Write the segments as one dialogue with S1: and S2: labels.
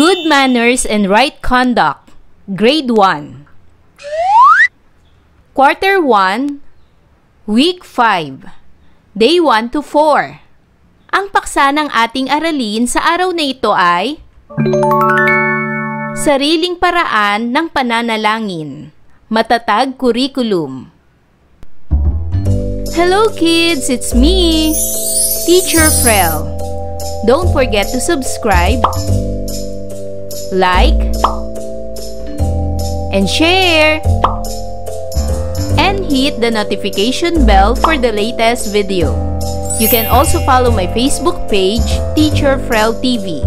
S1: Good Manners and Right Conduct, Grade 1. Quarter 1, Week 5, Day 1 to 4. Ang paksa ng ating aralin sa araw na ito ay Sariling Paraan ng Pananalangin, Matatag Curriculum. Hello kids, it's me, Teacher Frel. Don't forget to subscribe, like, and share, and hit the notification bell for the latest video. You can also follow my Facebook page, Teacher Frel TV.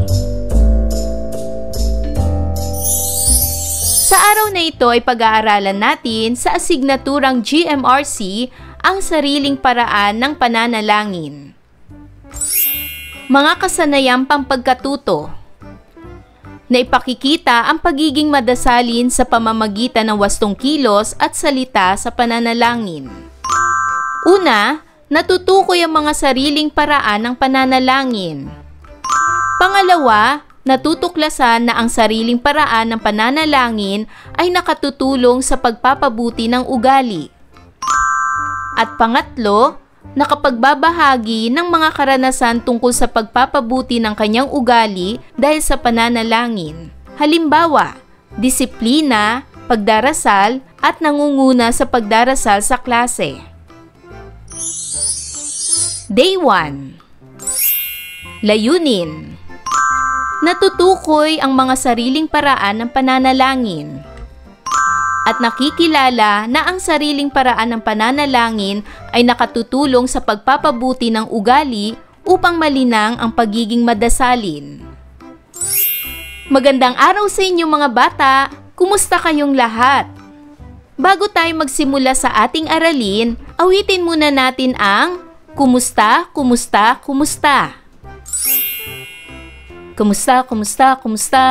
S1: Sa araw na ito ay pag-aaralan natin sa asignaturang GMRC ang sariling paraan ng pananalangin. Mga kasanayang pampagkatuto na ipakikita ang pagiging madasalin sa pamamagitan ng wastong kilos at salita sa pananalangin. Una, natutukoy ang mga sariling paraan ng pananalangin. Pangalawa, natutuklasan na ang sariling paraan ng pananalangin ay nakatutulong sa pagpapabuti ng ugali. At pangatlo, nakapagbabahagi ng mga karanasan tungkol sa pagpapabuti ng kanyang ugali dahil sa pananalangin. Halimbawa, disiplina, pagdarasal, at nangunguna sa pagdarasal sa klase. Day 1. Layunin. Natutukoy ang mga sariling paraan ng pananalangin. At nakikilala na ang sariling paraan ng pananalangin ay nakatutulong sa pagpapabuti ng ugali upang malinang ang pagiging madasalin. Magandang araw sa inyo mga bata! Kumusta kayong lahat? Bago tayo magsimula sa ating aralin, awitin muna natin ang Kumusta, Kumusta, Kumusta. Kumusta, kumusta, kumusta,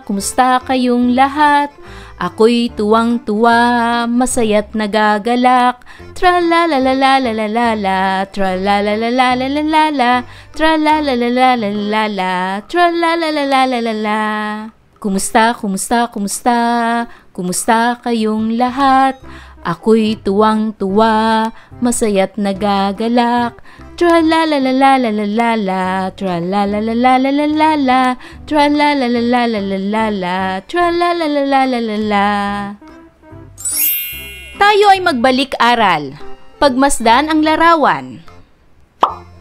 S1: kumusta kayong lahat? Ako'y tuwang-tuwa, masaya't nagagalak. Tra-la-la-la-la-la-la-la, tra-la-la-la-la-la-la-la, tra-la-la-la-la-la-la-la, tra-la-la-la-la-la-la. Kumusta, kumusta, kumusta, kumusta kayong lahat? Ako'y tuwang-tuwa, masaya't nagagalak. Tra-la-la-la-la-la-la-la, tra-la-la-la-la-la-la-la, tra-la-la-la-la-la-la-la, tra-la-la-la-la-la-la. Tayo ay magbalik-aral. Pagmasdan ang larawan.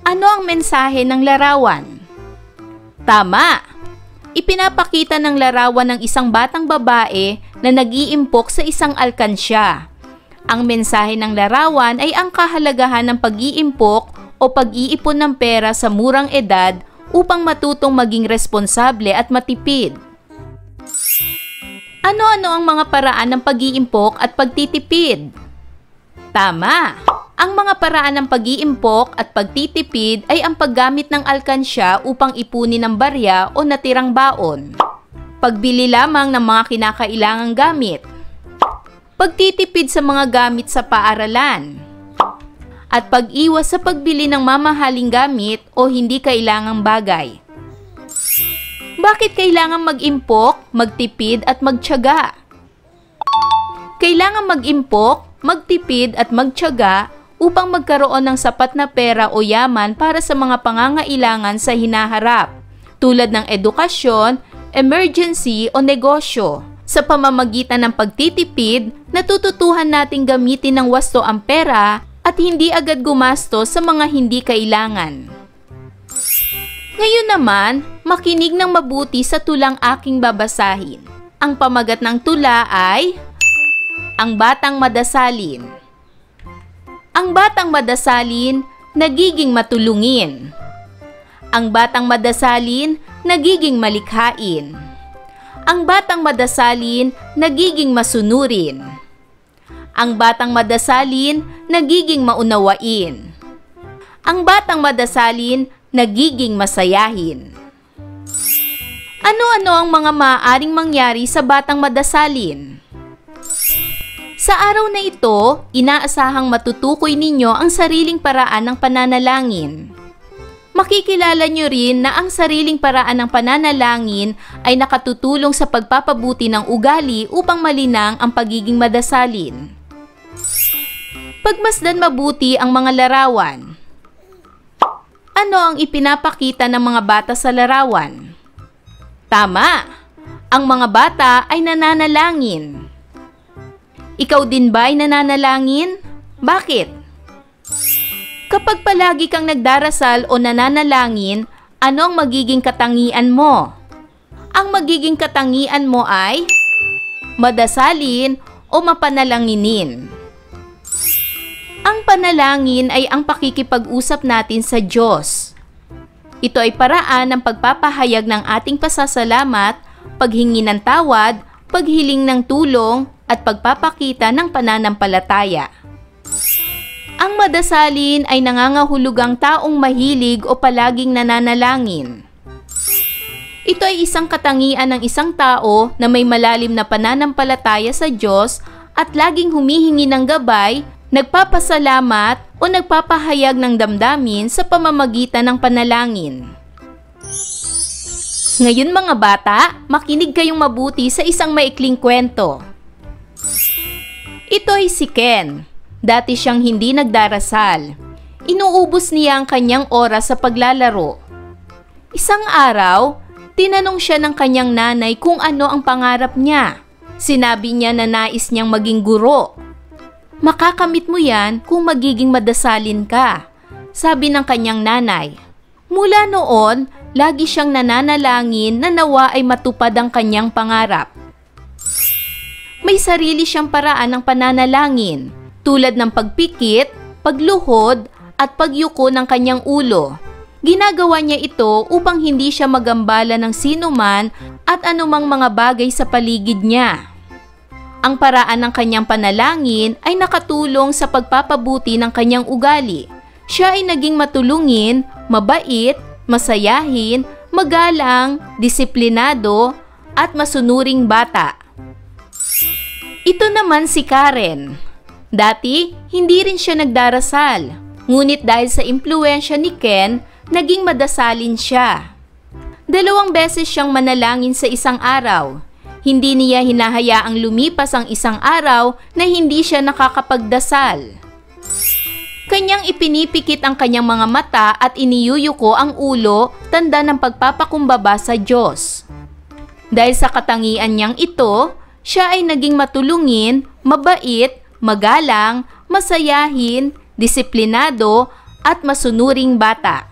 S1: Ano ang mensahe ng larawan? Tama! Ipinapakita ng larawan ng isang batang babae na nag-iimpok sa isang alkansya. Ang mensahe ng larawan ay ang kahalagahan ng pag-iimpok o pag-iipon ng pera sa murang edad upang matutong maging responsable at matipid. Ano-ano ang mga paraan ng pag-iimpok at pagtitipid? Tama! Ang mga paraan ng pag-iimpok at pagtitipid ay ang paggamit ng alkansya upang ipunin ng barya o natirang baon. Pagbili lamang ng mga kinakailangang gamit. Pagtitipid sa mga gamit sa paaralan. At pag-iwas sa pagbili ng mamahaling gamit o hindi kailangang bagay. Bakit kailangan mag-impok, magtipid at magtiyaga? Kailangan mag-impok, magtipid at magtiyaga upang magkaroon ng sapat na pera o yaman para sa mga pangangailangan sa hinaharap, tulad ng edukasyon, emergency o negosyo. Sa pamamagitan ng pagtitipid, natututuhan nating gamitin ng wasto ang pera at hindi agad gumastos sa mga hindi kailangan. Ngayon naman, makinig ng mabuti sa tulang aking babasahin. Ang pamagat ng tula ay Ang Batang Madasalin. Ang batang madasalin, nagiging matulungin. Ang batang madasalin, nagiging malikhain. Ang batang madasalin, nagiging masunurin. Ang batang madasalin, nagiging maunawain. Ang batang madasalin, nagiging masayahin. Ano-ano ang mga maaaring mangyari sa batang madasalin? Sa araw na ito, inaasahang matutukoy ninyo ang sariling paraan ng pananalangin. Makikilala nyo rin na ang sariling paraan ng pananalangin ay nakatutulong sa pagpapabuti ng ugali upang malinang ang pagiging madasalin. Pagmasdan mabuti ang mga larawan. Ano ang ipinapakita ng mga bata sa larawan? Tama! Ang mga bata ay nananalangin. Ikaw din ba ay nananalangin? Bakit? Kapag palagi kang nagdarasal o nananalangin, ano ang magiging katangian mo? Ang magiging katangian mo ay madasalin o mapanalanginin. Ang panalangin ay ang pakikipag-usap natin sa Diyos. Ito ay paraan ng pagpapahayag ng ating pasasalamat, paghingi ng tawad, paghiling ng tulong, at pagpapakita ng pananampalataya. Ang madasalin ay nangangahulugang taong mahilig o palaging nananalangin. Ito ay isang katangian ng isang tao na may malalim na pananampalataya sa Diyos at laging humihingi ng gabay, nagpapasalamat o nagpapahayag ng damdamin sa pamamagitan ng panalangin. Ngayon mga bata, makinig kayong mabuti sa isang maikling kwento. Ito ay si Ken. Dati siyang hindi nagdarasal. Inuubos niya ang kanyang oras sa paglalaro. Isang araw, tinanong siya ng kanyang nanay kung ano ang pangarap niya. Sinabi niya na nais niyang maging guro. Makakamit mo yan kung magiging madasalin ka, sabi ng kanyang nanay. Mula noon, lagi siyang nananalangin na nawa ay matupad ang kanyang pangarap. May sarili siyang paraan ng pananalangin, tulad ng pagpikit, pagluhod, at pagyuko ng kanyang ulo. Ginagawa niya ito upang hindi siya magambala ng sinuman at anumang mga bagay sa paligid niya. Ang paraan ng kanyang panalangin ay nakatulong sa pagpapabuti ng kanyang ugali. Siya ay naging matulungin, mabait, masayahin, magalang, disiplinado, at masunuring bata. Ito naman si Karen. Dati, hindi rin siya nagdarasal. Ngunit dahil sa impluwensya ni Ken, naging madasalin siya. 2 beses siyang manalangin sa isang araw. Hindi niya hinahayaang lumipas ang isang araw na hindi siya nakakapagdasal. Kanyang ipinipikit ang kanyang mga mata at iniyuyuko ang ulo, tanda ng pagpapakumbaba sa Diyos. Dahil sa katangian niyang ito, siya ay naging matulungin, mabait, magalang, masayahin, disiplinado, at masunuring bata.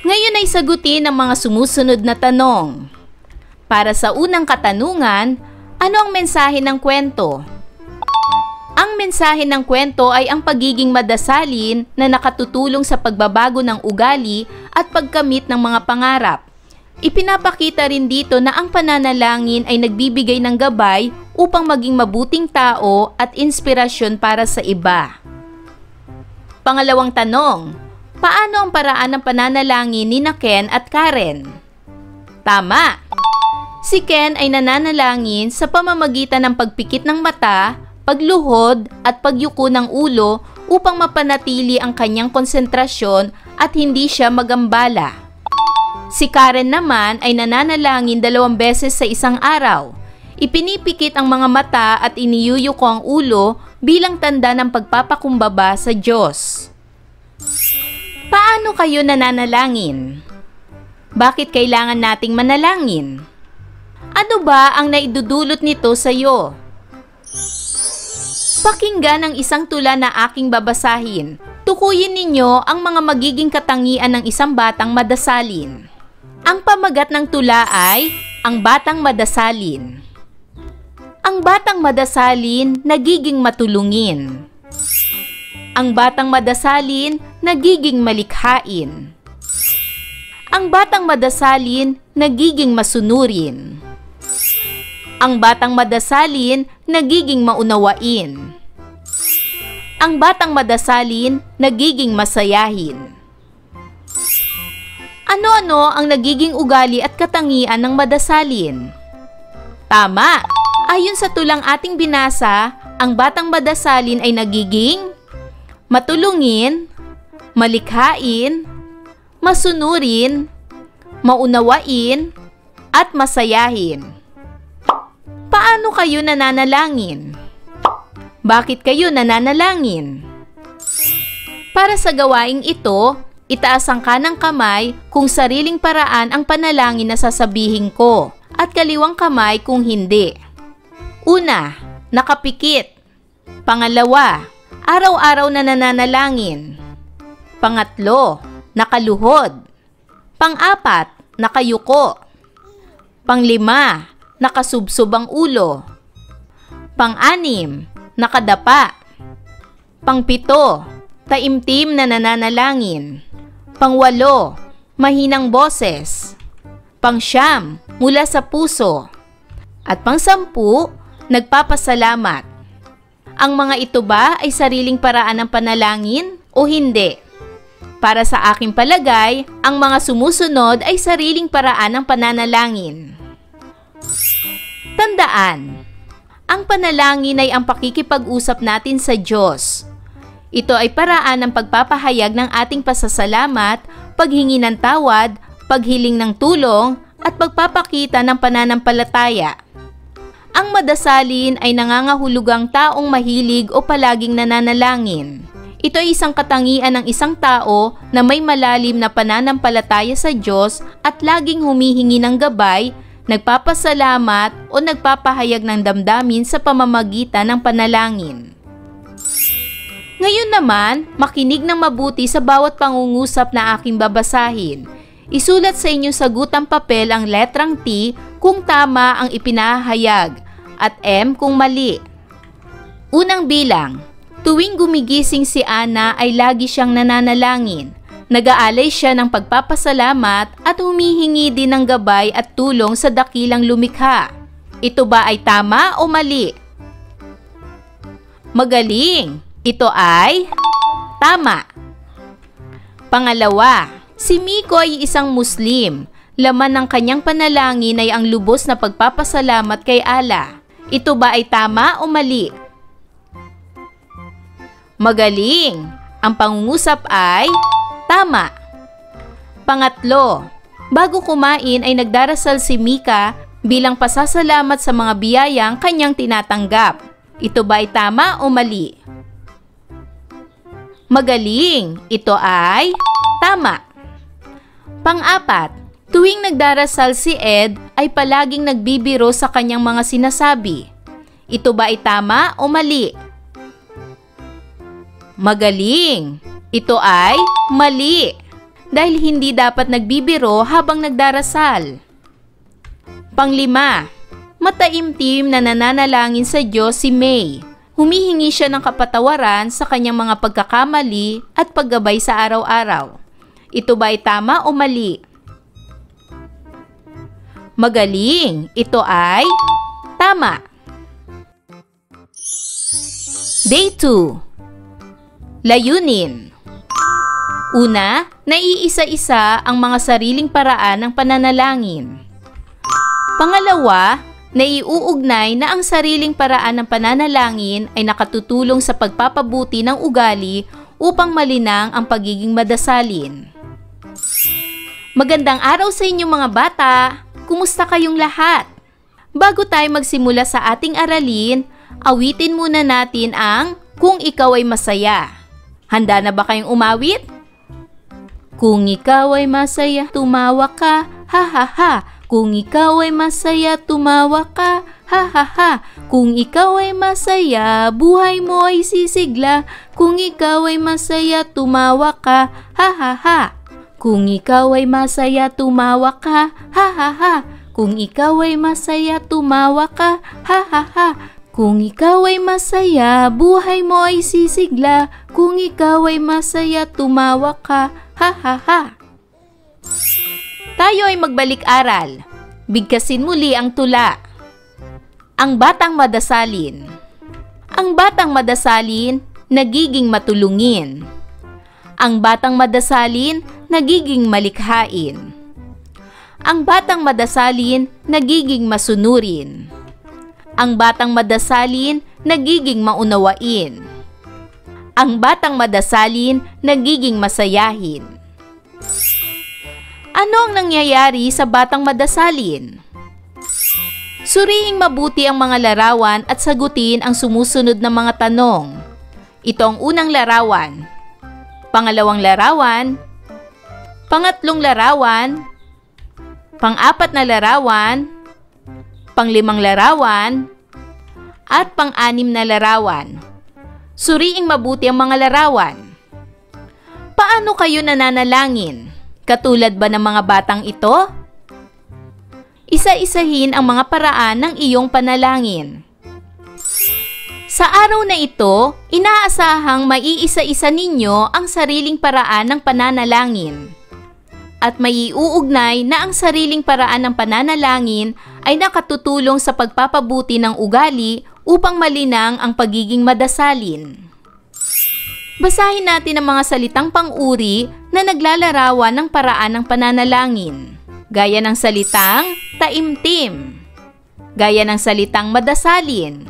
S1: Ngayon ay sagutin ang mga sumusunod na tanong. Para sa unang katanungan, ano ang mensahe ng kwento? Ang mensahe ng kwento ay ang pagiging madasalin na nakatutulong sa pagbabago ng ugali at pagkamit ng mga pangarap. Ipinapakita rin dito na ang pananalangin ay nagbibigay ng gabay upang maging mabuting tao at inspirasyon para sa iba. Pangalawang tanong, paano ang paraan ng pananalangin ni Ken at Karen? Tama! Si Ken ay nananalangin sa pamamagitan ng pagpikit ng mata, pagluhod at pagyuko ng ulo upang mapanatili ang kanyang konsentrasyon at hindi siya magambala. Si Karen naman ay nananalangin 2 beses sa isang araw. Ipinipikit ang mga mata at iniyuyuko ang ulo bilang tanda ng pagpapakumbaba sa Diyos. Paano kayo nananalangin? Bakit kailangan nating manalangin? Ano ba ang naidudulot nito sa iyo? Pakinggan ang isang tula na aking babasahin. Tukuyin ninyo ang mga magiging katangian ng isang batang madasalin. Ang pamagat ng tula ay Ang Batang Madasalin. Ang batang madasalin nagiging matulungin. Ang batang madasalin nagiging malikhain. Ang batang madasalin nagiging masunurin. Ang batang madasalin nagiging maunawain. Ang batang madasalin nagiging masayahin. Ano-ano ang nagiging ugali at katangian ng madasalin? Tama! Ayon sa tulang ating binasa, ang batang madasalin ay nagiging matulungin, malikhain, masunurin, maunawain, at masayahin. Paano kayo nananalangin? Bakit kayo nananalangin? Para sa gawaing ito, itaas ang kanang kamay kung sariling paraan ang panalangin na sasabihin ko at kaliwang kamay kung hindi. Una, nakapikit. Pangalawa, araw-araw na nananalangin. Pangatlo, nakaluhod. Pang-apat, nakayuko. Panglima, nakasubsob ang ulo. Pang-anim, nakadapa. Pangpito, taimtim na nananalangin. Pangwalo, mahinang boses. Pangsyam, mula sa puso. At pangsampu, nagpapasalamat. Ang mga ito ba ay sariling paraan ng panalangin o hindi? Para sa aking palagay, ang mga sumusunod ay sariling paraan ng pananalangin. Tandaan, ang panalangin ay ang pakikipag-usap natin sa Diyos. Ito ay paraan ng pagpapahayag ng ating pasasalamat, paghingi ng tawad, paghiling ng tulong, at pagpapakita ng pananampalataya. Ang madasalin ay nangangahulugang taong mahilig o palaging nananalangin. Ito ay isang katangian ng isang tao na may malalim na pananampalataya sa Diyos at laging humihingi ng gabay, nagpapasalamat o nagpapahayag ng damdamin sa pamamagitan ng panalangin. Ngayon naman, makinig ng mabuti sa bawat pangungusap na aking babasahin. Isulat sa inyong sagutang papel ang letrang T kung tama ang ipinahayag at M kung mali. Unang bilang, tuwing gumigising si Ana ay lagi siyang nananalangin. Nag-aalay siya ng pagpapasalamat at humihingi din ng gabay at tulong sa dakilang lumikha. Ito ba ay tama o mali? Magaling! Ito ay tama. Pangalawa, si Miko ay isang Muslim. Laman ng kanyang panalangin ay ang lubos na pagpapasalamat kay Allah. Ito ba ay tama o mali? Magaling! Ang pangungusap ay tama. Pangatlo, bago kumain ay nagdarasal si Mika bilang pasasalamat sa mga biyayang kanyang tinatanggap. Ito ba ay tama o mali? Magaling! Ito ay tama. Pang-apat, tuwing nagdarasal si Ed ay palaging nagbibiro sa kanyang mga sinasabi. Ito ba ay tama o mali? Magaling! Ito ay mali. Dahil hindi dapat nagbibiro habang nagdarasal. Panglima, mataimtim na nananalangin sa Diyos si May. Humihingi siya ng kapatawaran sa kanyang mga pagkakamali at paggabay sa araw-araw. Ito ba ay tama o mali? Magaling! Ito ay tama. Day 2. Layunin. Una, naiisa-isa ang mga sariling paraan ng pananalangin. Pangalawa, naiuugnay na ang sariling paraan ng pananalangin ay nakatutulong sa pagpapabuti ng ugali upang malinang ang pagiging madasalin. Magandang araw sa inyong mga bata! Kumusta kayong lahat? Bago tayo magsimula sa ating aralin, awitin muna natin ang Kung Ikaw ay Masaya. Handa na ba kayong umawit? Kung ikaw ay masaya, tumawa ka, ha ha ha. Kung ikaw ay masaya, tumawa ka, ha ha ha. Kung ikaw ay masaya, buhay mo ay sisigla. Kung ikaw ay masaya, tumawa ka, ha ha ha. Kung ikaw ay masaya, tumawa ka, ha ha ha. Kung ikaw ay masaya, tumawa ka, ha ha ha. Kung ikaw ay masaya, buhay mo ay sisigla. Kung ikaw ay masaya, tumawa ka, ha ha ha. Tayo ay magbalik-aral. Bigkasin muli ang tula. Ang batang madasalin. Ang batang madasalin, nagiging matulungin. Ang batang madasalin, nagiging malikhain. Ang batang madasalin, nagiging masunurin. Ang batang madasalin, nagiging maunawain. Ang batang madasalin, nagiging masayahin. Ano ang nangyayari sa batang madasalin? Suriing mabuti ang mga larawan at sagutin ang sumusunod na mga tanong. Ito ang unang larawan, pangalawang larawan, pangatlong larawan, pang-apat na larawan, pang-limang larawan, at pang-anim na larawan. Suriing mabuti ang mga larawan. Paano kayo nananalangin? Katulad ba ng mga batang ito? Isa-isahin ang mga paraan ng iyong panalangin. Sa araw na ito, inaasahang maiisa-isa ninyo ang sariling paraan ng pananalangin. At maiuugnay na ang sariling paraan ng pananalangin ay nakatutulong sa pagpapabuti ng ugali upang malinang ang pagiging madasalin. Basahin natin ang mga salitang pang-uri na naglalarawan ng paraan ng pananalangin. Gaya ng salitang taimtim, gaya ng salitang madasalin,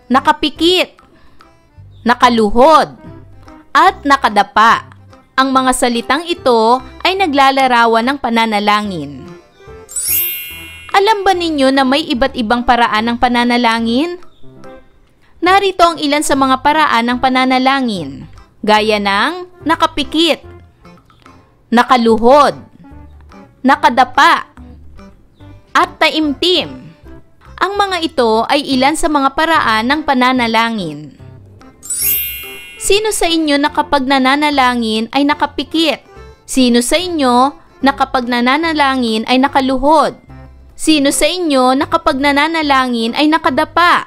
S1: nakapikit, nakaluhod, at nakadapa. Ang mga salitang ito ay naglalarawan ng pananalangin. Alam ba ninyo na may iba't ibang paraan ng pananalangin? Narito ang ilan sa mga paraan ng pananalangin, gaya ng nakapikit, nakaluhod, nakadapa, at taimtim. Ang mga ito ay ilan sa mga paraan ng pananalangin. Sino sa inyo na kapag nananalangin ay nakapikit? Sino sa inyo na kapag nananalangin ay nakaluhod? Sino sa inyo na kapag nananalangin ay nakadapa?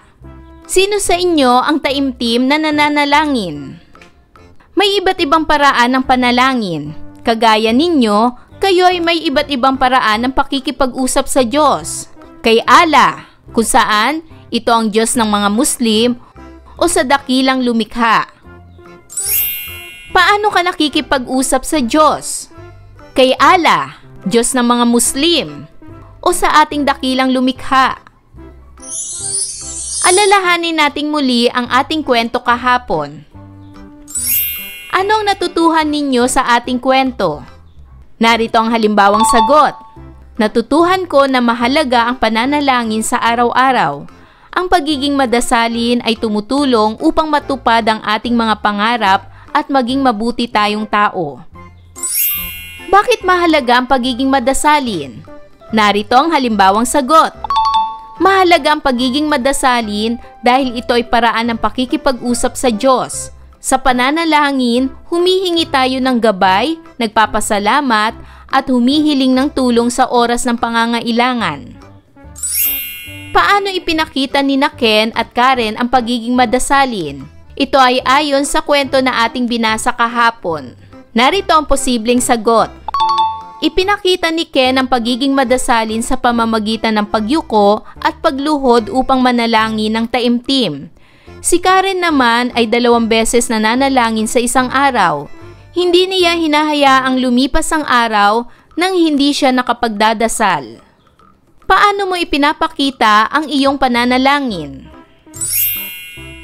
S1: Sino sa inyo ang taimtim na nananalangin? May iba't ibang paraan ng panalangin. Kagaya ninyo, kayo ay may iba't ibang paraan ng pakikipag-usap sa Diyos. Kay Allah, kung saan ito ang Diyos ng mga Muslim o sa dakilang lumikha. Paano ka nakikipag-usap sa Diyos? Kay Allah, Diyos ng mga Muslim o sa ating dakilang lumikha. Alalahanin nating muli ang ating kwento kahapon. Anong natutuhan ninyo sa ating kwento? Narito ang halimbawang sagot. Natutuhan ko na mahalaga ang pananalangin sa araw-araw. Ang pagiging madasalin ay tumutulong upang matupad ang ating mga pangarap at maging mabuti tayong tao. Bakit mahalaga ang pagiging madasalin? Narito ang halimbawang sagot. Mahalaga ang pagiging madasalin dahil ito ay paraan ng pakikipag-usap sa Diyos. Sa pananalangin, humihingi tayo ng gabay, nagpapasalamat, at humihiling ng tulong sa oras ng pangangailangan. Paano ipinakita ni Ken at Karen ang pagiging madasalin? Ito ay ayon sa kwento na ating binasa kahapon. Narito ang posibleng sagot. Ipinakita ni Ken ang pagiging madasalin sa pamamagitan ng pagyuko at pagluhod upang manalangin ng taimtim. Si Karen naman ay 2 beses nananalangin sa isang araw. Hindi niya hinahayaang lumipas ang araw nang hindi siya nakapagdadasal. Paano mo ipinapakita ang iyong pananalangin?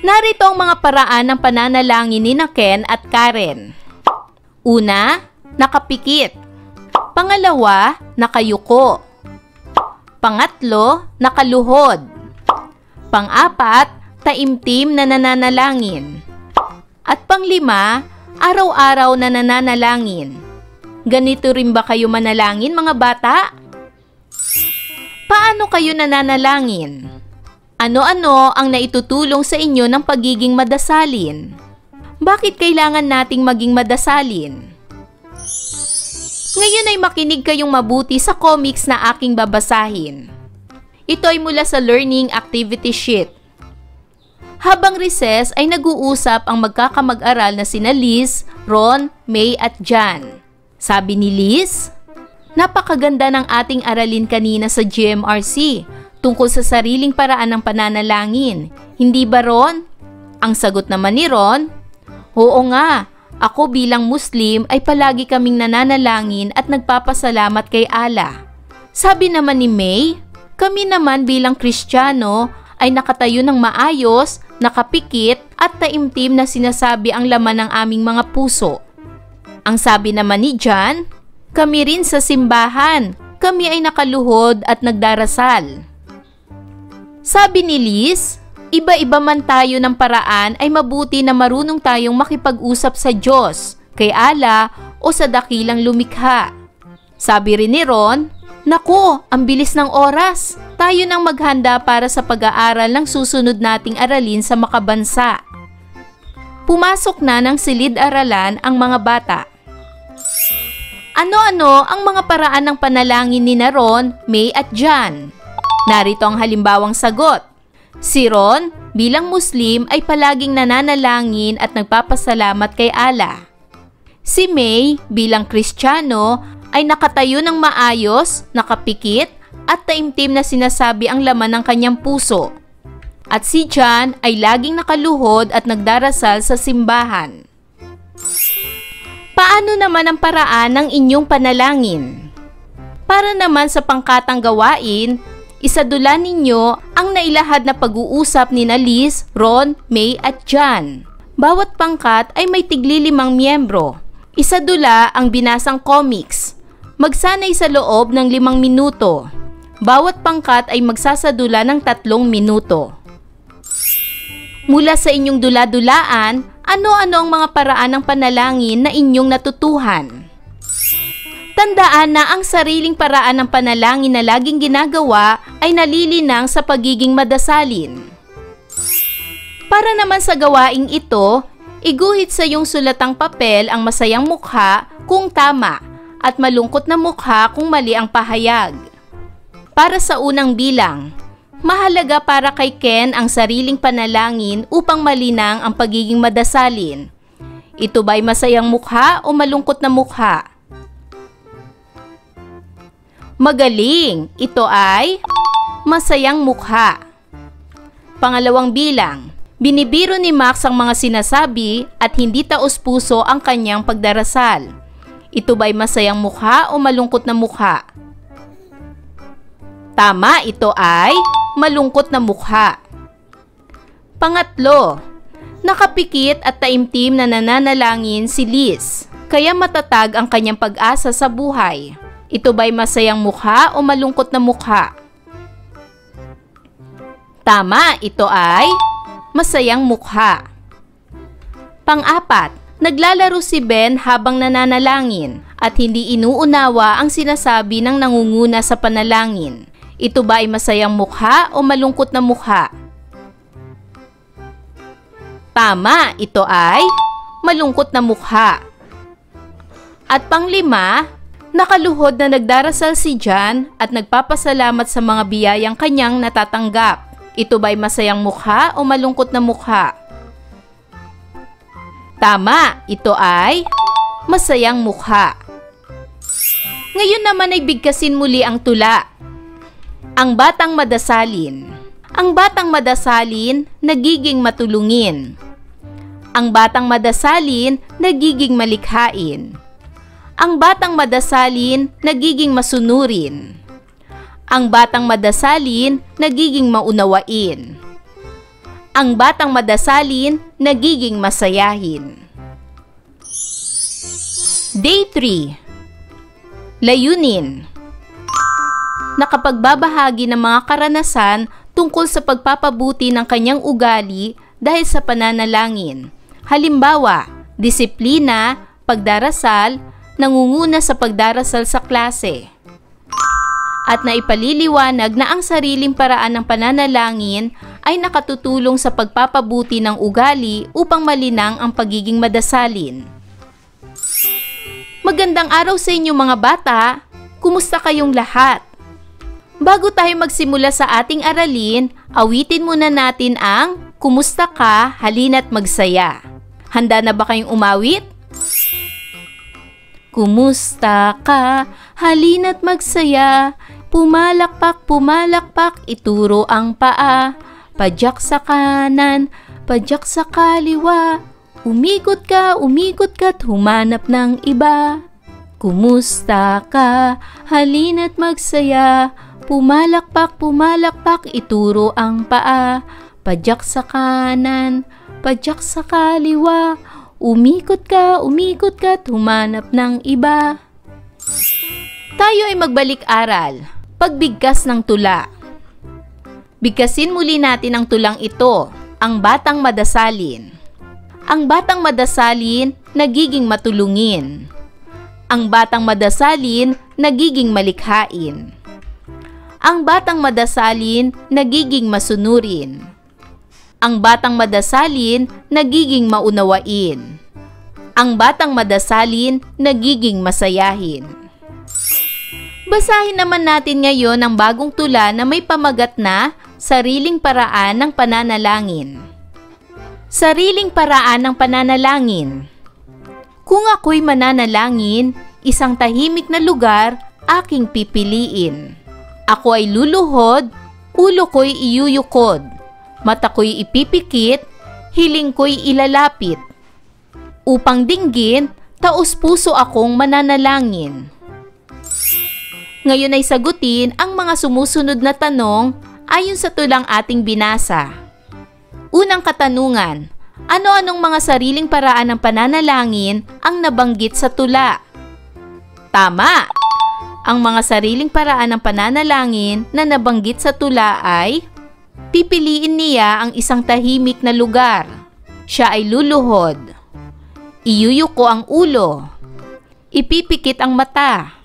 S1: Narito ang mga paraan ng pananalangin ni Ken at Karen. Una, nakapikit. Pangalawa, nakayuko. Pangatlo, nakaluhod. Pang-apat, taimtim na nananalangin. At pang-5, araw-araw na nananalangin. Ganito rin ba kayo manalangin, mga bata? Paano kayo nananalangin? Ano-ano ang naitutulong sa inyo ng pagiging madasalin? Bakit kailangan nating maging madasalin? Ngayon ay makinig kayong mabuti sa comics na aking babasahin. Ito ay mula sa Learning Activity Sheet. Habang recess ay nag-uusap ang magkakamag-aral na sina Liz, Ron, May at Jan. Sabi ni Liz, "Napakaganda ng ating aralin kanina sa GMRC tungkol sa sariling paraan ng pananalangin. Hindi ba, Ron?" Ang sagot naman ni Ron, "Oo nga, ako bilang Muslim ay palagi kaming nananalangin at nagpapasalamat kay Allah." Sabi naman ni May, "Kami naman bilang Kristiyano ay nakatayo ng maayos, nakapikit at taimtim na sinasabi ang laman ng aming mga puso." Ang sabi naman ni John, Kami rin sa simbahan. Kami ay nakaluhod at nagdarasal. Sabi ni Liz, iba-iba man tayo ng paraan ay mabuti na marunong tayong makipag-usap sa Diyos, kay Allah o sa dakilang lumikha. Sabi rin ni Ron, naku, ang bilis ng oras. Tayo nang maghanda para sa pag-aaral ng susunod nating aralin sa makabansa. Pumasok na ng silid-aralan ang mga bata. Ano-ano ang mga paraan ng panalangin ni Ron, May at John? Narito ang halimbawang sagot. Si Ron, bilang Muslim ay palaging nananalangin at nagpapasalamat kay Allah. Si May, bilang Kristiyano, ay nakatayo ng maayos, nakapikit, at taimtim na sinasabi ang laman ng kanyang puso. At si John ay laging nakaluhod at nagdarasal sa simbahan. Paano naman ang paraan ng inyong panalangin? Para naman sa pangkatang gawain, isadula ninyo ang nailahad na pag-uusap ni Liz, Ron, May at John. Bawat pangkat ay may tigli-5 miyembro. Isadula ang binasang comics. Magsanay sa loob ng 5 minuto. Bawat pangkat ay magsasadula ng 3 minuto. Mula sa inyong dula-dulaan, ano-ano ang mga paraan ng panalangin na inyong natutuhan? Tandaan na ang sariling paraan ng panalangin na laging ginagawa ay nalilinang sa pagiging madasalin. Para naman sa gawaing ito, iguhit sa iyong sulatang papel ang masayang mukha kung tama at malungkot na mukha kung mali ang pahayag. Para sa unang bilang, mahalaga para kay Ken ang sariling panalangin upang malinang ang pagiging madasalin. Ito ba'y masayang mukha o malungkot na mukha? Magaling! Ito ay masayang mukha. Pangalawang bilang, binibiro ni Max ang mga sinasabi at hindi taos-puso ang kanyang pagdarasal. Ito ba'y masayang mukha o malungkot na mukha? Tama, ito ay malungkot na mukha. Pangatlo, nakapikit at taimtim na nananalangin si Liz, kaya matatag ang kanyang pag-asa sa buhay. Ito ba'y masayang mukha o malungkot na mukha? Tama, ito ay masayang mukha. Pang-apat, naglalaro si Ben habang nananalangin at hindi inuunawa ang sinasabi ng nangunguna sa panalangin. Ito ba ay masayang mukha o malungkot na mukha? Tama, ito ay malungkot na mukha. At panglima, nakaluhod na nagdarasal si John at nagpapasalamat sa mga biyayang kanyang natatanggap. Ito ba ay masayang mukha o malungkot na mukha? Tama, ito ay masayang mukha. Ngayon naman ay bigkasin muli ang tula. Ang batang madasalin. Ang batang madasalin, nagiging matulungin. Ang batang madasalin, nagiging malikhain. Ang batang madasalin, nagiging masunurin. Ang batang madasalin, nagiging maunawain. Ang batang madasalin, nagiging masayahin. Day 3. Layunin. Nakapagbabahagi ng mga karanasan tungkol sa pagpapabuti ng kanyang ugali dahil sa pananalangin. Halimbawa, disiplina, pagdarasal, nangunguna sa pagdarasal sa klase. At naipaliliwanag na ang sariling paraan ng pananalangin ay nakatutulong sa pagpapabuti ng ugali upang malinang ang pagiging madasalin. Magandang araw sa inyo mga bata! Kumusta kayong lahat? Bago tayo magsimula sa ating aralin, awitin muna natin ang Kumusta ka, halina't magsaya. Handa na ba kayong umawit? Kumusta ka, halina't magsaya. Pumalakpak, pumalakpak, ituro ang paa. Padyak sa kanan, padyak sa kaliwa. Umikot ka't humanap ng iba. Kumusta ka, halina't magsaya. Pumalakpak, pumalakpak, ituro ang paa. Padyak sa kanan, padyak sa kaliwa. Umikot ka't humanap ng iba. Tayo ay magbalik-aral. Pagbigkas ng tula. Bigkasin muli natin ang tulang ito, ang batang madasalin. Ang batang madasalin, nagiging matulungin. Ang batang madasalin, nagiging malikhain. Ang batang madasalin, nagiging masunurin. Ang batang madasalin, nagiging maunawain. Ang batang madasalin, nagiging masayahin. Basahin naman natin ngayon ang bagong tula na may pamagat na Sariling Paraan ng Pananalangin. Sariling Paraan ng Pananalangin. Kung ako'y mananalangin, isang tahimik na lugar aking pipiliin. Ako ay luluhod, ulo ko'y iyuyukod, mata ko'y ipipikit, hiling ko'y ilalapit. Upang dinggin, taos-puso akong mananalangin. Ngayon ay sagutin ang mga sumusunod na tanong ayon sa tulang ating binasa. Unang katanungan, ano-anong mga sariling paraan ng pananalangin ang nabanggit sa tula? Tama! Ang mga sariling paraan ng pananalangin na nabanggit sa tula ay pipiliin niya ang isang tahimik na lugar. Siya ay luluhod. Iyuyuko ang ulo. Ipipikit ang mata.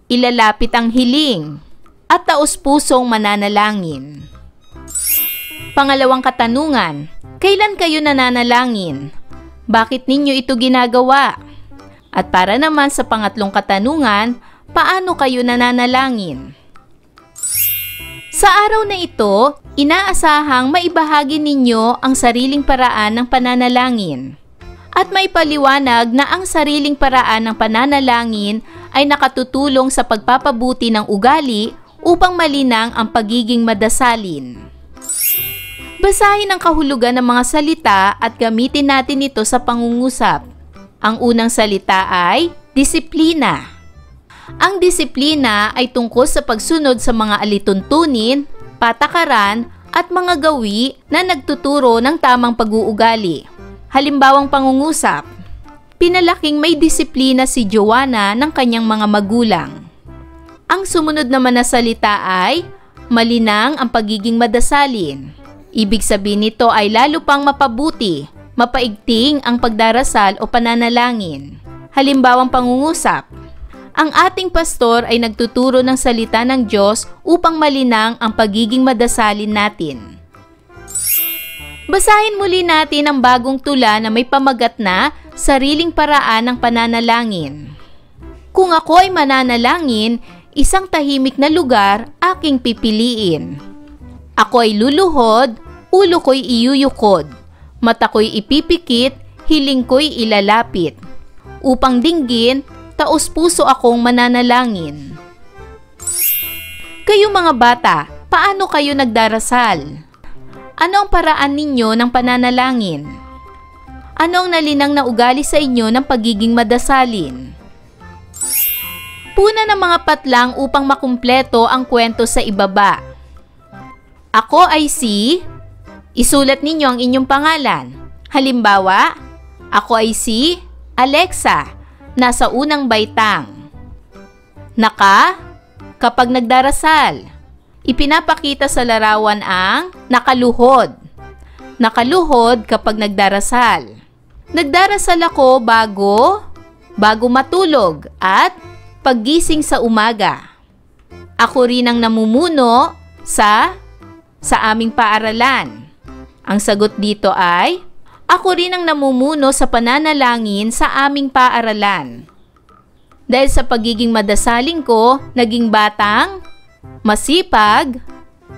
S1: Ilalapit ang hiling, at taos-pusong mananalangin. Pangalawang katanungan, kailan kayo nananalangin? Bakit ninyo ito ginagawa? At para naman sa pangatlong katanungan, paano kayo nananalangin? Sa araw na ito, inaasahang maibahagi ninyo ang sariling paraan ng pananalangin. At may paliwanag na ang sariling paraan ng pananalangin ay nakatutulong sa pagpapabuti ng ugali upang malinang ang pagiging madasalin. Basahin ang kahulugan ng mga salita at gamitin natin ito sa pangungusap. Ang unang salita ay disiplina. Ang disiplina ay tungkol sa pagsunod sa mga alituntunin, patakaran at mga gawi na nagtuturo ng tamang pag-uugali. Halimbawang pangungusap, pinalaking may disiplina si Joanna ng kanyang mga magulang. Ang sumunod naman na salita ay malinang ang pagiging madasalin. Ibig sabihin nito ay lalo pang mapabuti, mapaigting ang pagdarasal o pananalangin. Halimbawang pangungusap, ang ating pastor ay nagtuturo ng salita ng Diyos upang malinang ang pagiging madasalin natin. Basahin muli natin ang bagong tula na may pamagat na sariling paraan ng pananalangin. Kung ako ay mananalangin, isang tahimik na lugar aking pipiliin. Ako ay luluhod, ulo ko'y iyuyukod, mata ko'y ipipikit, hiling ko'y ilalapit. Upang dinggin, taos-puso akong mananalangin. Kayo mga bata, paano kayo nagdarasal? Ano ang paraan ninyo ng pananalangin? Ano ang nalinang na ugali sa inyo ng pagiging madasalin? Puna ng mga patlang upang makumpleto ang kwento sa ibaba. Ako ay si... Isulat ninyo ang inyong pangalan. Halimbawa, ako ay si Alexa, nasa unang baitang. Kapag nagdarasal. Ipinapakita sa larawan ang nakaluhod. Nakaluhod kapag nagdarasal. Nagdarasal ako bago matulog at paggising sa umaga. Ako rin ang namumuno sa aming paaralan. Ang sagot dito ay, ako rin ang namumuno sa pananalangin sa aming paaralan. Dahil sa pagiging madasalin ko, naging batang masipag,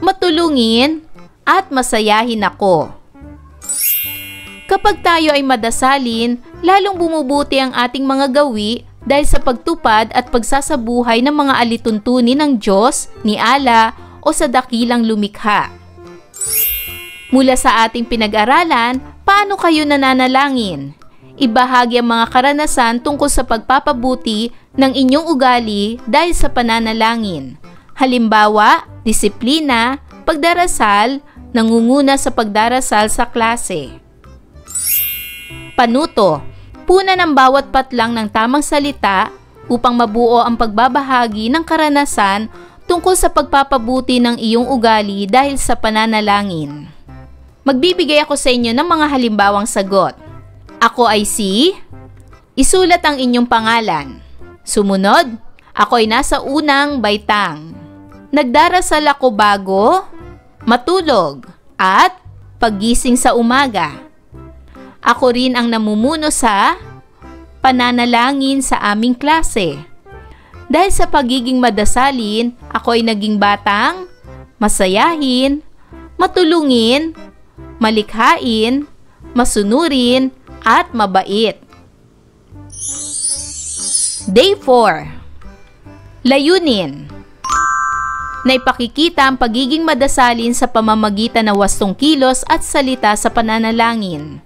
S1: matulungin, at masayahin ako. Kapag tayo ay madasalin, lalong bumubuti ang ating mga gawi dahil sa pagtupad at pagsasabuhay ng mga alituntunin ng Diyos, ni Allah o sa dakilang lumikha. Mula sa ating pinag-aralan, paano kayo nananalangin? Ibahagi ang mga karanasan tungkol sa pagpapabuti ng inyong ugali dahil sa pananalangin. Halimbawa, disiplina, pagdarasal, nangunguna sa pagdarasal sa klase. Panuto, puna ng bawat patlang ng tamang salita upang mabuo ang pagbabahagi ng karanasan tungkol sa pagpapabuti ng iyong ugali dahil sa pananalangin. Magbibigay ako sa inyo ng mga halimbawang sagot. Ako ay si... Isulat ang inyong pangalan. Sumunod, ako ay nasa unang baitang. Nagdarasal ako bago, matulog, at paggising sa umaga. Ako rin ang namumuno sa pananalangin sa aming klase. Dahil sa pagiging madasalin, ako ay naging batang, masayahin, matulungin, malikhain, masunurin, at mabait. Day 4. Layunin. Naipakikita ang pagiging madasalin sa pamamagitan ng wastong kilos at salita sa pananalangin.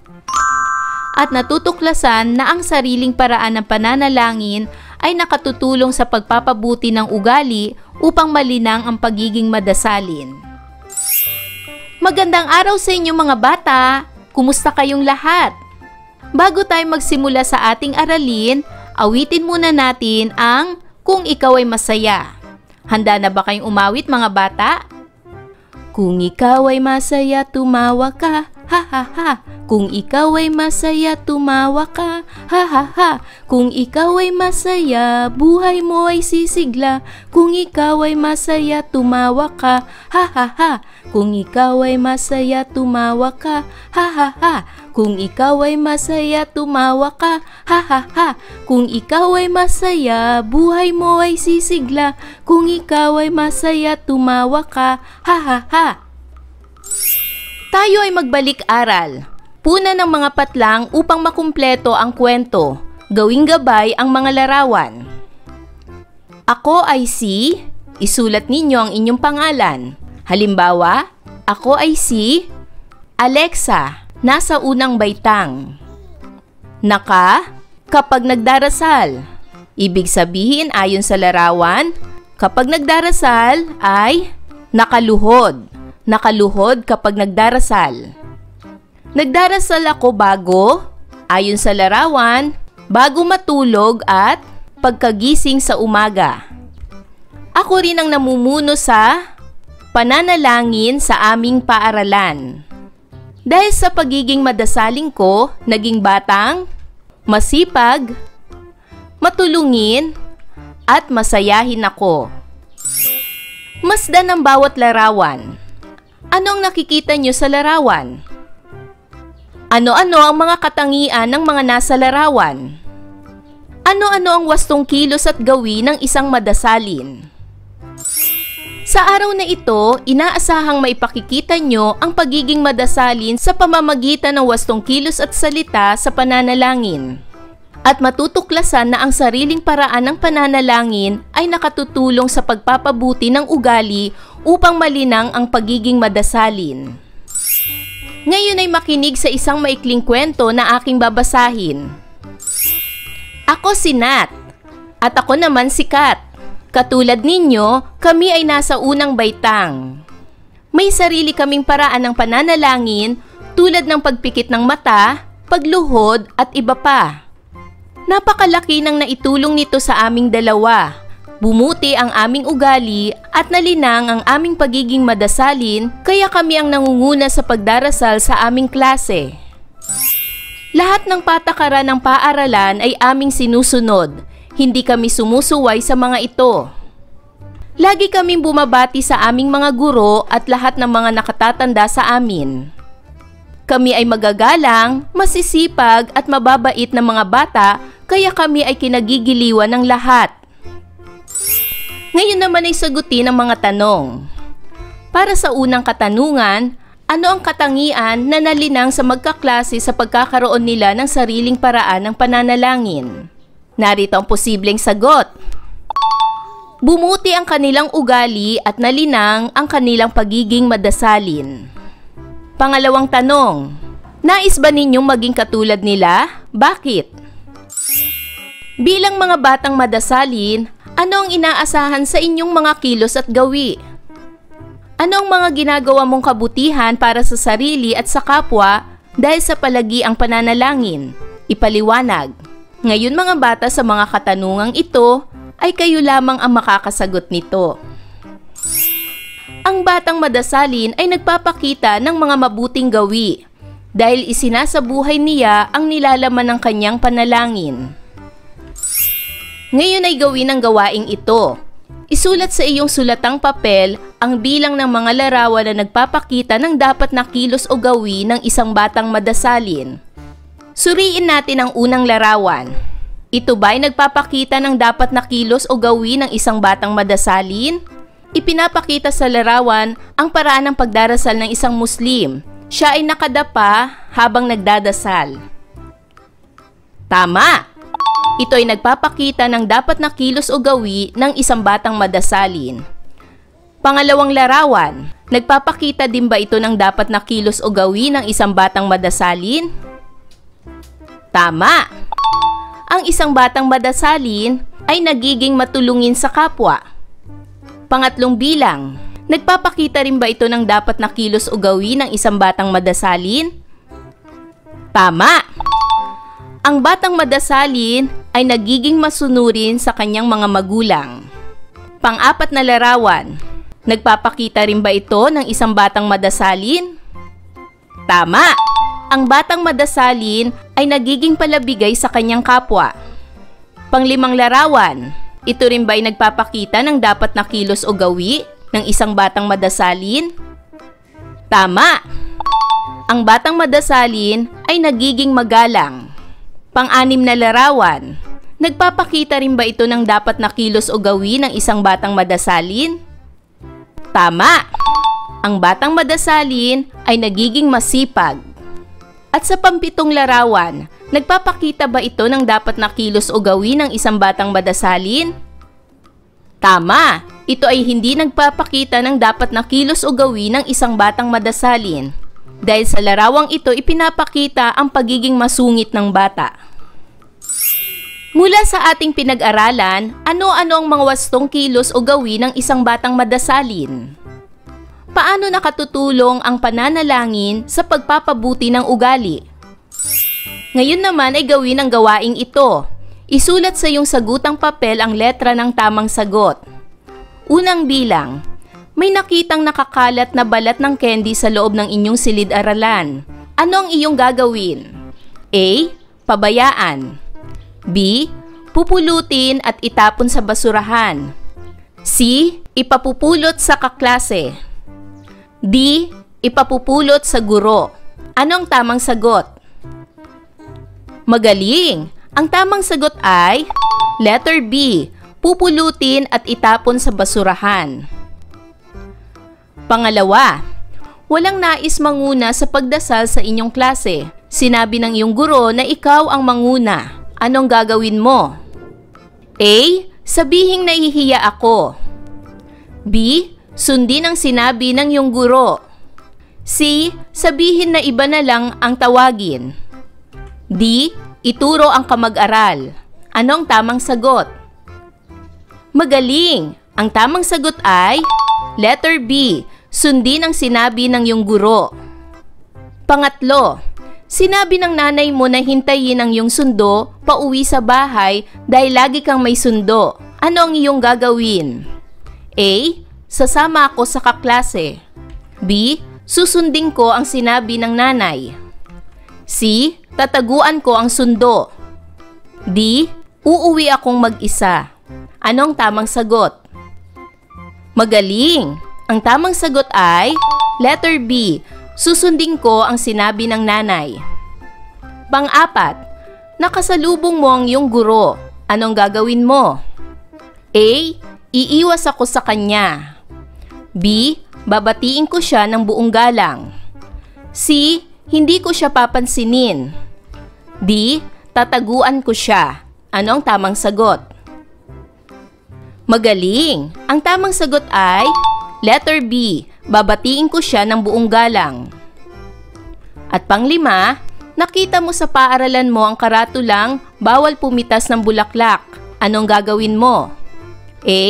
S1: At natutuklasan na ang sariling paraan ng pananalangin ay nakatutulong sa pagpapabuti ng ugali upang malinang ang pagiging madasalin. Magandang araw sa inyo mga bata! Kumusta kayong lahat? Bago tayo magsimula sa ating aralin, awitin muna natin ang Kung Ikaw ay Masaya. Handa na ba kayong umawit mga bata? Kung ikaw ay masaya, tumawa ka, ha ha ha. Kung ikaw ay masaya, tumawa ka, ha ha ha. Kung ikaw ay masaya, buhay mo ay sisigla. Kung ikaw ay masaya, tumawa ka, ha ha ha. Kung ikaw ay masaya, tumawa ka, ha ha ha. Kung ikaw ay masaya, tumawa ka, ha ha ha. Kung ikaw ay masaya, buhay mo ay sisigla. Kung ikaw ay masaya, tumawa ka, ha ha ha. Tayo ay magbalik-aral. Puna ng mga patlang upang makumpleto ang kwento. Gawing gabay ang mga larawan. Ako ay si... Isulat ninyo ang inyong pangalan. Halimbawa, ako ay si... Alexa, nasa unang baitang. Naka, kapag nagdarasal. Ibig sabihin ayon sa larawan, kapag nagdarasal ay nakaluhod. Nakaluhod kapag nagdarasal. Nagdarasal ako bago, ayon sa larawan, bago matulog at pagkagising sa umaga. Ako rin ang namumuno sa pananalangin sa aming paaralan. Dahil sa pagiging madasaling ko, naging batang, masipag, matulungin, at masayahin ako. Masdan ang bawat larawan. Ano ang nakikita nyo sa larawan? Ano-ano ang mga katangian ng mga nasa larawan? Ano-ano ang wastong kilos at gawin ng isang madasalin? Sa araw na ito, inaasahang maipakikita nyo ang pagiging madasalin sa pamamagitan ng wastong kilos at salita sa pananalangin. At matutuklasan na ang sariling paraan ng pananalangin ay nakatutulong sa pagpapabuti ng ugali upang malinang ang pagiging madasalin. Ngayon ay makinig sa isang maikling kwento na aking babasahin. Ako si Nat, at ako naman si Kat. Katulad ninyo, kami ay nasa unang baitang. May sarili kaming paraan ng pananalangin tulad ng pagpikit ng mata, pagluhod at iba pa. Napakalaki ng naitulong nito sa aming dalawa. Bumuti ang aming ugali at nalinang ang aming pagiging madasalin kaya kami ang nangunguna sa pagdarasal sa aming klase. Lahat ng patakaran ng paaralan ay aming sinusunod. Hindi kami sumusuway sa mga ito. Lagi kaming bumabati sa aming mga guro at lahat ng mga nakatatanda sa amin. Kami ay magagalang, masisipag at mababait na mga bata kaya kami ay kinagigiliwan ng lahat. Ngayon naman ay sagutin ang mga tanong. Para sa unang katanungan, ano ang katangian na nalinang sa magkaklase sa pagkakaroon nila ng sariling paraan ng pananalangin? Narito ang posibleng sagot. Bumuti ang kanilang ugali at nalinang ang kanilang pagiging madasalin. Pangalawang tanong, nais ba ninyong maging katulad nila? Bakit? Bilang mga batang madasalin, ano ang inaasahan sa inyong mga kilos at gawi? Ano ang mga ginagawa mong kabutihan para sa sarili at sa kapwa dahil sa palagi ang pananalangin? Ipaliwanag. Ngayon mga bata, sa mga katanungang ito ay kayo lamang ang makakasagot nito. Ang batang madasalin ay nagpapakita ng mga mabuting gawi dahil isinasabuhay niya ang nilalaman ng kanyang panalangin. Ngayon ay gawin ang gawaing ito. Isulat sa iyong sulatang papel ang bilang ng mga larawan na nagpapakita ng dapat na kilos o gawi ng isang batang madasalin. Suriin natin ang unang larawan. Ito ba ay nagpapakita ng dapat na kilos o gawi ng isang batang madasalin? Ipinapakita sa larawan ang paraan ng pagdarasal ng isang Muslim. Siya ay nakadapa habang nagdadasal. Tama! Ito ay nagpapakita ng dapat na kilos o gawi ng isang batang madasalin. Pangalawang larawan, nagpapakita din ba ito ng dapat na kilos o gawi ng isang batang madasalin? Tama! Ang isang batang madasalin ay nagiging matulungin sa kapwa. Pangatlong bilang, nagpapakita rin ba ito ng dapat na kilos o gawi ng isang batang madasalin? Tama! Ang batang madasalin ay nagiging masunurin sa kanyang mga magulang. Pang-apat na larawan, nagpapakita rin ba ito ng isang batang madasalin? Tama! Ang batang madasalin ay nagiging palabigay sa kanyang kapwa. Panglimang larawan, ito rin ba ay nagpapakita ng dapat na kilos o gawi ng isang batang madasalin? Tama! Ang batang madasalin ay nagiging magalang. Pang-anim na larawan, nagpapakita rin ba ito ng dapat na kilos o gawi ng isang batang madasalin? Tama! Ang batang madasalin ay nagiging masipag. At sa pampitong larawan, nagpapakita ba ito ng dapat na kilos o gawi ng isang batang madasalin? Tama! Ito ay hindi nagpapakita ng dapat na kilos o gawi ng isang batang madasalin. Dahil sa larawang ito, ipinapakita ang pagiging masungit ng bata. Mula sa ating pinag-aralan, ano-ano ang mga wastong kilos o gawi ng isang batang madasalin? Paano nakatutulong ang pananalangin sa pagpapabuti ng ugali? Ngayon naman ay gawin ang gawaing ito. Isulat sa iyong sagutang papel ang letra ng tamang sagot. Unang bilang, may nakitang nakakalat na balat ng candy sa loob ng inyong silid-aralan. Ano ang iyong gagawin? A. Pabayaan. B. Pupulutin at itapon sa basurahan. C. Ipapupulot sa kaklase. D. Ipapupulot sa guro. Ano ang tamang sagot? Magaling! Ang tamang sagot ay letter B. Pupulutin at itapon sa basurahan. Pangalawa, walang nais manguna sa pagdasal sa inyong klase. Sinabi ng iyong guro na ikaw ang manguna. Anong gagawin mo? A. Sabihing nahihiya ako. B. Sundin ang sinabi ng iyong guro. C. Sabihin na iba na lang ang tawagin. D. Ituro ang kamag-aral. Anong tamang sagot? Magaling! Ang tamang sagot ay letter B. Sundin ang sinabi ng iyong guro. Pangatlo, sinabi ng nanay mo na hintayin ang iyong sundo pauwi sa bahay dahil lagi kang may sundo. Ano ang iyong gagawin? A. Sasama ako sa kaklase. B. Susundin ko ang sinabi ng nanay. C. Tataguan ko ang sundo. D. Uuwi akong mag-isa. Anong tamang sagot? Magaling! Ang tamang sagot ay letter B. Susundin ko ang sinabi ng nanay. Pang-apat, nakasalubong mo ang iyong guro. Anong gagawin mo? A. Iiwas ako sa kanya. B. Babatiin ko siya ng buong galang. C. Hindi ko siya papansinin. D. Tataguan ko siya. Ano ang tamang sagot? Magaling! Ang tamang sagot ay letter B. Babatiin ko siya ng buong galang. At panglima, nakita mo sa paaralan mo ang karatulang bawal pumitas ng bulaklak. Anong gagawin mo? A.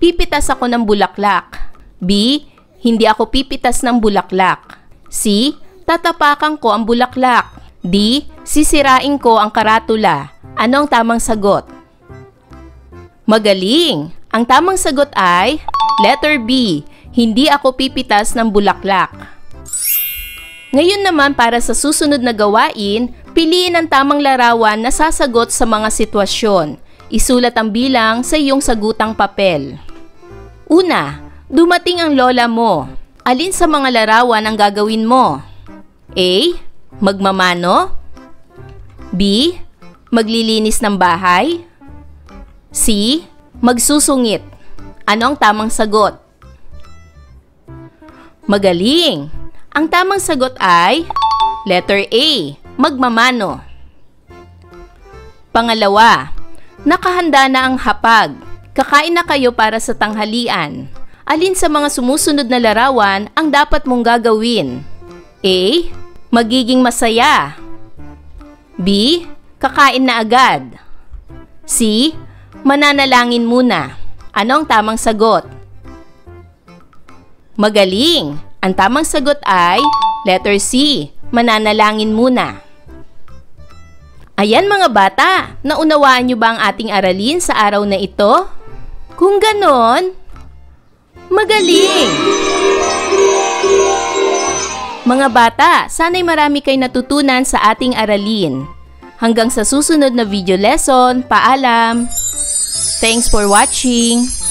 S1: Pipitas ako ng bulaklak. B. Hindi ako pipitas ng bulaklak. C. Tatapakan ko ang bulaklak. D. Sisirain ko ang karatula. Ano ang tamang sagot? Magaling! Ang tamang sagot ay letter B. Hindi ako pipitas ng bulaklak. Ngayon naman para sa susunod na gawain, piliin ang tamang larawan na sasagot sa mga sitwasyon. Isulat ang bilang sa iyong sagutang papel. Una, dumating ang lola mo. Alin sa mga larawan ang gagawin mo? A. Magmamano. B. Maglilinis ng bahay. C. Magsusungit. Ano ang tamang sagot? Magaling! Ang tamang sagot ay letter A. Magmamano. Pangalawa, nakahanda na ang hapag. Kakain na kayo para sa tanghalian. Alin sa mga sumusunod na larawan ang dapat mong gagawin? A. Magiging masaya. B. Kakain na agad. C. Mananalangin muna. Ano ang tamang sagot? Magaling! Ang tamang sagot ay letter C. Mananalangin muna. Ayan mga bata, naunawaan niyo ba ang ating aralin sa araw na ito? Kung ganon, magaling! Mga bata, sana'y marami kayo natutunan sa ating aralin. Hanggang sa susunod na video lesson, paalam! Thanks for watching!